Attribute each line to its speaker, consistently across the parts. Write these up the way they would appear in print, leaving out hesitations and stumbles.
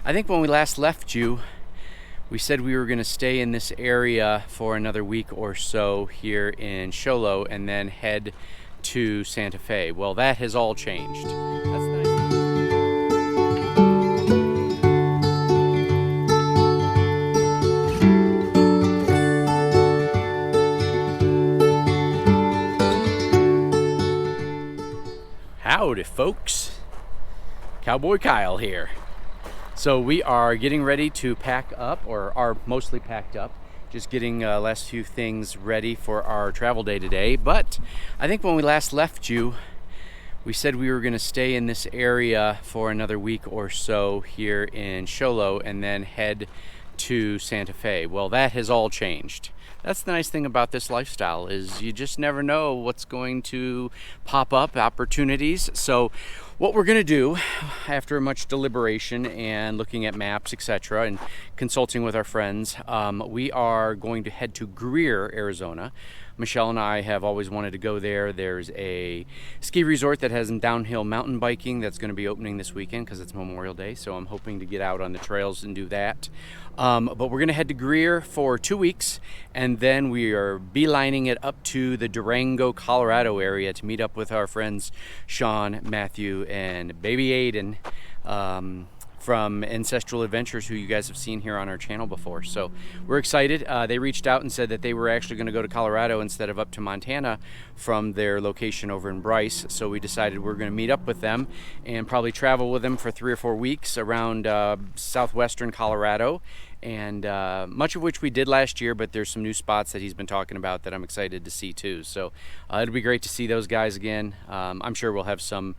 Speaker 1: I think when we last left you, we said we were going to stay in this area for another week or so here in Show Low and then head to Santa Fe. Well, that has all changed. That's nice. Howdy, folks. Cowboy Kyle here. So we are getting ready to pack up, or are mostly packed up, just getting last few things ready for our travel day today. But I think when we last left you, we said we were going to stay in this area for another week or so here in Show Low and then head to Santa Fe. Well, that has all changed. That's the nice thing about this lifestyle, is you just never know what's going to pop up, opportunities. So what we're going to do, after much deliberation and looking at maps, etc., and consulting with our friends, we are going to head to Greer, Arizona. Michelle and I have always wanted to go there. There's a ski resort that has downhill mountain biking that's going to be opening this weekend because it's Memorial Day, so I'm hoping to get out on the trails and do that. But we're going to head to Greer for 2 weeks, and then we are beelining it up to the Durango, Colorado area to meet up with our friends Sean, Matthew, and baby Aiden from Ancestral Adventures, who you guys have seen here on our channel before. So we're excited. They reached out and said that they were actually going to go to Colorado instead of up to Montana from their location over in Bryce. So we decided we're going to meet up with them and probably travel with them for 3 or 4 weeks around southwestern Colorado, and much of which we did last year, but there's some new spots that he's been talking about that I'm excited to see too. So it'll be great to see those guys again. I'm sure we'll have some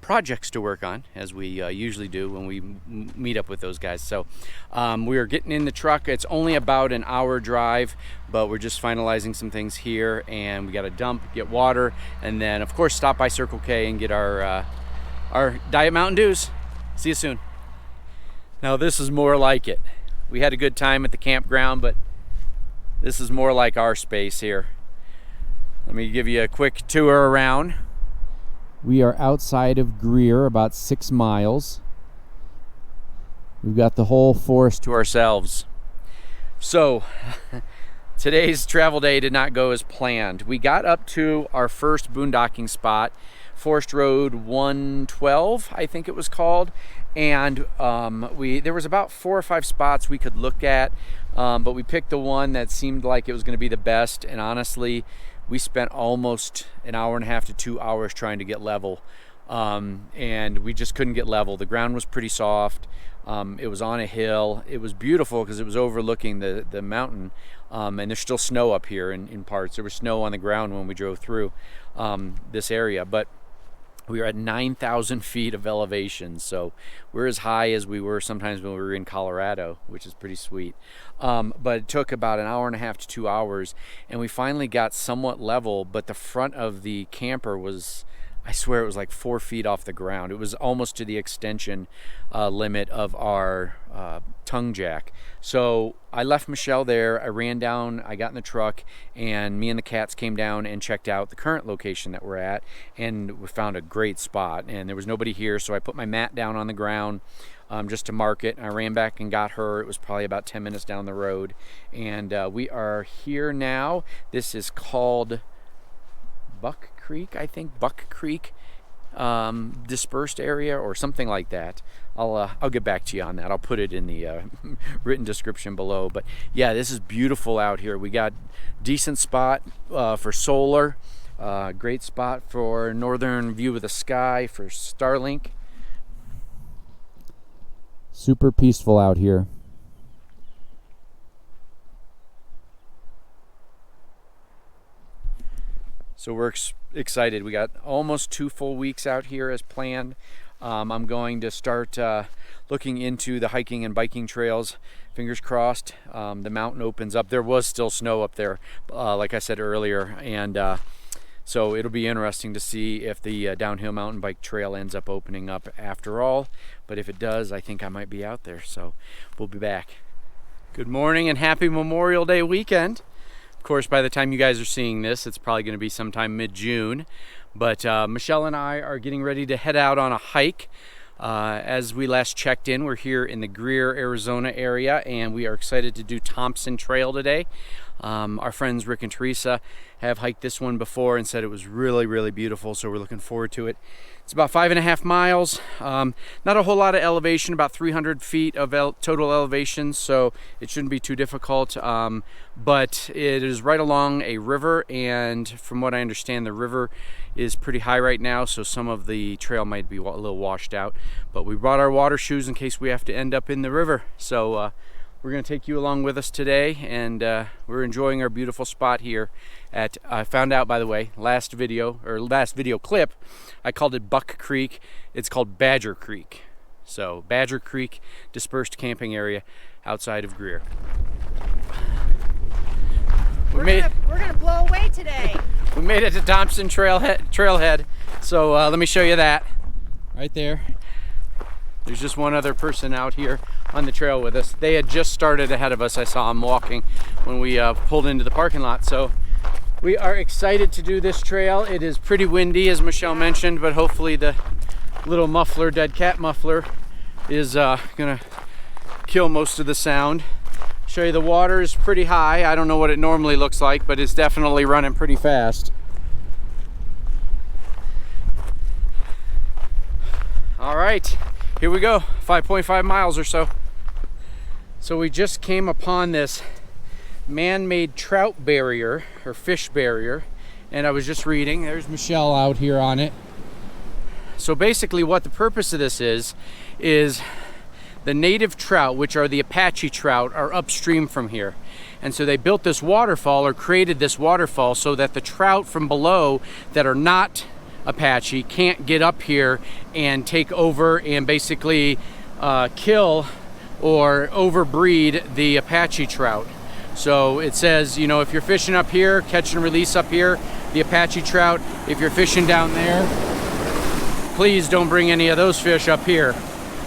Speaker 1: projects to work on, as we usually do when we meet up with those guys. So we are getting in the truck. It's only about an hour drive, but we're just finalizing some things here, and we got to dump, get water, and then of course stop by Circle K and get our Diet Mountain Dews. See you soon. Now this is more like it. We had a good time at the campground, but this is more like our space here. Let me give you a quick tour around. We are outside of Greer, about 6 miles. We've got the whole forest to ourselves. So today's travel day did not go as planned. We got up to our first boondocking spot, Forest Road 112, I think it was called, and there was about 4 or 5 spots we could look at, but we picked the one that seemed like it was going to be the best. And honestly, we spent almost an hour and a half to 2 hours trying to get level, and we just couldn't get level. The ground was pretty soft. It was on a hill. It was beautiful because it was overlooking the mountain, and there's still snow up here in parts. There was snow on the ground when we drove through this area, but we are at 9,000 feet of elevation, so we're as high as we were sometimes when we were in Colorado, which is pretty sweet. But it took about an hour and a half to 2 hours, and we finally got somewhat level, but the front of the camper was, I swear it was like 4 feet off the ground. It was almost to the extension limit of our tongue jack. So I left Michelle there. I ran down, I got in the truck, and me and the cats came down and checked out the current location that we're at, and we found a great spot, and there was nobody here, so I put my mat down on the ground just to mark it. I ran back and got her. It was probably about 10 minutes down the road, and we are here now. This is called Buck Creek, I think, Buck Creek dispersed area or something like that. I'll get back to you on that. I'll put it in the written description below. But yeah, this is beautiful out here. We got decent spot for solar, great spot for northern view of the sky for Starlink. Super peaceful out here. So we're excited. We got almost 2 full weeks out here as planned. I'm going to start looking into the hiking and biking trails. Fingers crossed the mountain opens up. There was still snow up there, like I said earlier, and so it'll be interesting to see if the downhill mountain bike trail ends up opening up after all. But if it does, I think I might be out there, so we'll be back. Good morning and happy Memorial Day weekend. Of course, by the time you guys are seeing this, it's probably going to be sometime mid-June. But Michelle and I are getting ready to head out on a hike As we last checked in, we're here in the Greer, Arizona area, and we are excited to do Thompson Trail today. Our friends Rick and Teresa have hiked this one before and said it was really, really beautiful, so we're looking forward to it. It's about 5.5 miles, not a whole lot of elevation, about 300 feet of total elevation, so it shouldn't be too difficult, but it is right along a river, and from what I understand, the river is pretty high right now, so some of the trail might be a little washed out, but we brought our water shoes in case we have to end up in the river. So we're going to take you along with us today, and we're enjoying our beautiful spot here at, I found out, by the way, last video clip, I called it Buck Creek. It's called Badger Creek. So Badger Creek Dispersed Camping Area outside of Greer.
Speaker 2: We're gonna blow away today.
Speaker 1: We made it to Thompson Trailhead. So let me show you that. Right there. There's just one other person out here on the trail with us. They had just started ahead of us. I saw them walking when we pulled into the parking lot. So we are excited to do this trail. It is pretty windy, as Michelle mentioned, but hopefully the little muffler, dead cat muffler, is gonna kill most of the sound. Show you the water is pretty high. I don't know what it normally looks like, but it's definitely running pretty fast. All right, here we go, 5.5 miles or so. So we just came upon this man-made trout barrier, or fish barrier, and I was just reading, there's Michelle out here on it. So basically what the purpose of this is the native trout, which are the Apache trout, are upstream from here. And so they built this waterfall, or created this waterfall, so that the trout from below that are not Apache can't get up here and take over and basically kill or overbreed the Apache trout. So it says, you know, if you're fishing up here, catch and release up here, the Apache trout. If you're fishing down there, please don't bring any of those fish up here,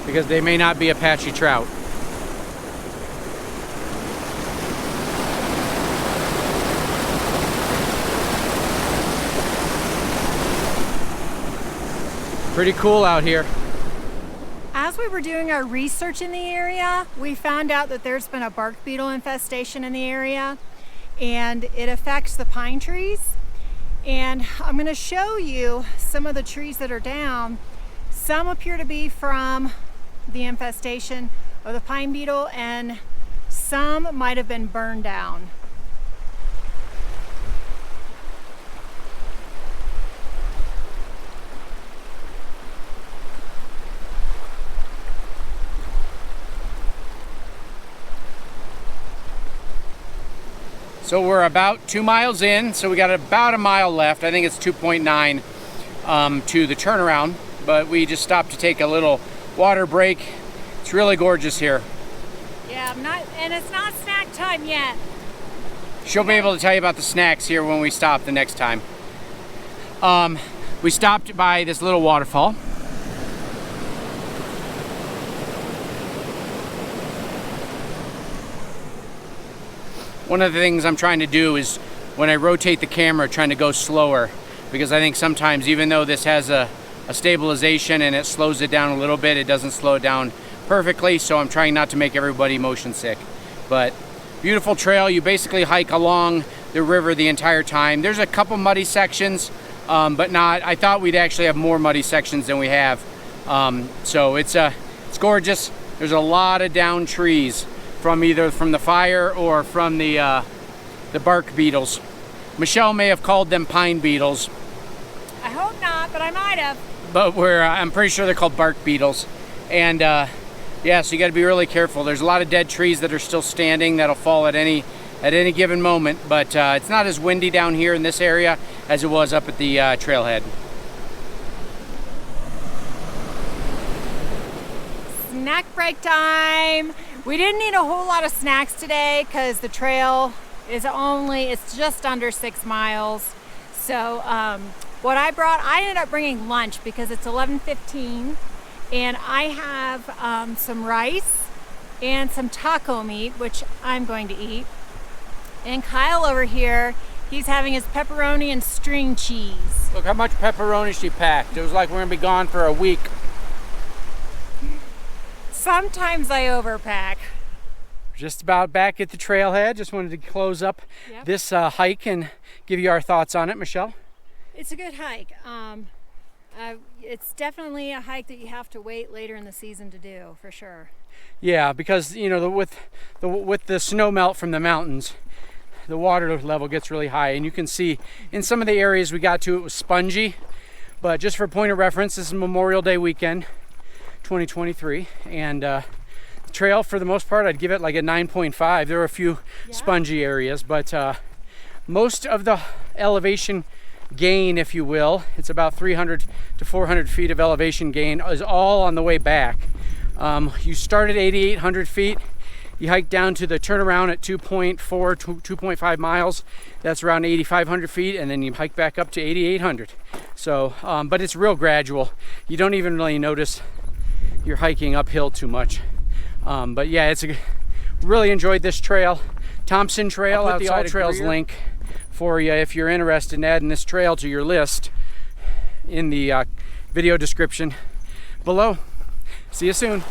Speaker 1: because they may not be Apache trout. Pretty cool out here.
Speaker 2: As we were doing our research in the area, we found out that there's been a bark beetle infestation in the area, and it affects the pine trees. And I'm going to show you some of the trees that are down. Some appear to be from the infestation of the pine beetle, and some might have been burned down.
Speaker 1: So we're about 2 miles in, so we got about a mile left. I think it's 2.9 to the turnaround, but we just stopped to take a little water break. It's really gorgeous here.
Speaker 2: Yeah, and it's not snack time yet.
Speaker 1: She'll be able to tell you about the snacks here when we stop the next time. We stopped by this little waterfall. One of the things I'm trying to do is, when I rotate the camera, trying to go slower, because I think sometimes, even though this has a stabilization and it slows it down a little bit, it doesn't slow it down perfectly, so I'm trying not to make everybody motion sick. But beautiful trail. You basically hike along the river the entire time. There's a couple muddy sections, but not, I thought we'd actually have more muddy sections than we have. So it's gorgeous. There's a lot of down trees from either from the fire or from the bark beetles. Michelle may have called them pine beetles.
Speaker 2: I hope not, but I might have.
Speaker 1: But I'm pretty sure they're called bark beetles. And yeah, so you got to be really careful. There's a lot of dead trees that are still standing that'll fall at any given moment. But it's not as windy down here in this area as it was up at the trailhead.
Speaker 2: Snack break time. We didn't need a whole lot of snacks today because the trail is it's just under 6 miles. So what I ended up bringing lunch because it's 11:15, and I have some rice and some taco meat, which I'm going to eat. And Kyle over here, he's having his pepperoni and string cheese.
Speaker 1: Look how much pepperoni she packed. It was like we're gonna be gone for a week.
Speaker 2: Sometimes I overpack.
Speaker 1: Just about back at the trailhead. Just wanted to close up
Speaker 2: Yep.
Speaker 1: this hike and give you our thoughts on it, Michelle.
Speaker 2: It's a good hike. It's definitely a hike that you have to wait later in the season to do, for sure.
Speaker 1: Yeah, because you know with the snow melt from the mountains, the water level gets really high, and you can see in some of the areas we got to, it was spongy. But just for point of reference, this is Memorial Day weekend, 2023, and the trail, for the most part, I'd give it like a 9.5. There were a few spongy areas, but most of the elevation gain, if you will, it's about 300 to 400 feet of elevation gain, is all on the way back. You start at 8,800 feet, you hike down to the turnaround at 2.4 to 2.5 miles, that's around 8,500 feet, and then you hike back up to 8,800. So, but it's real gradual. You don't even really notice you're hiking uphill too much. But yeah, really enjoyed this trail. Thompson Trail, I'll put the All Trails link for you if you're interested in adding this trail to your list in the video description below. See you soon.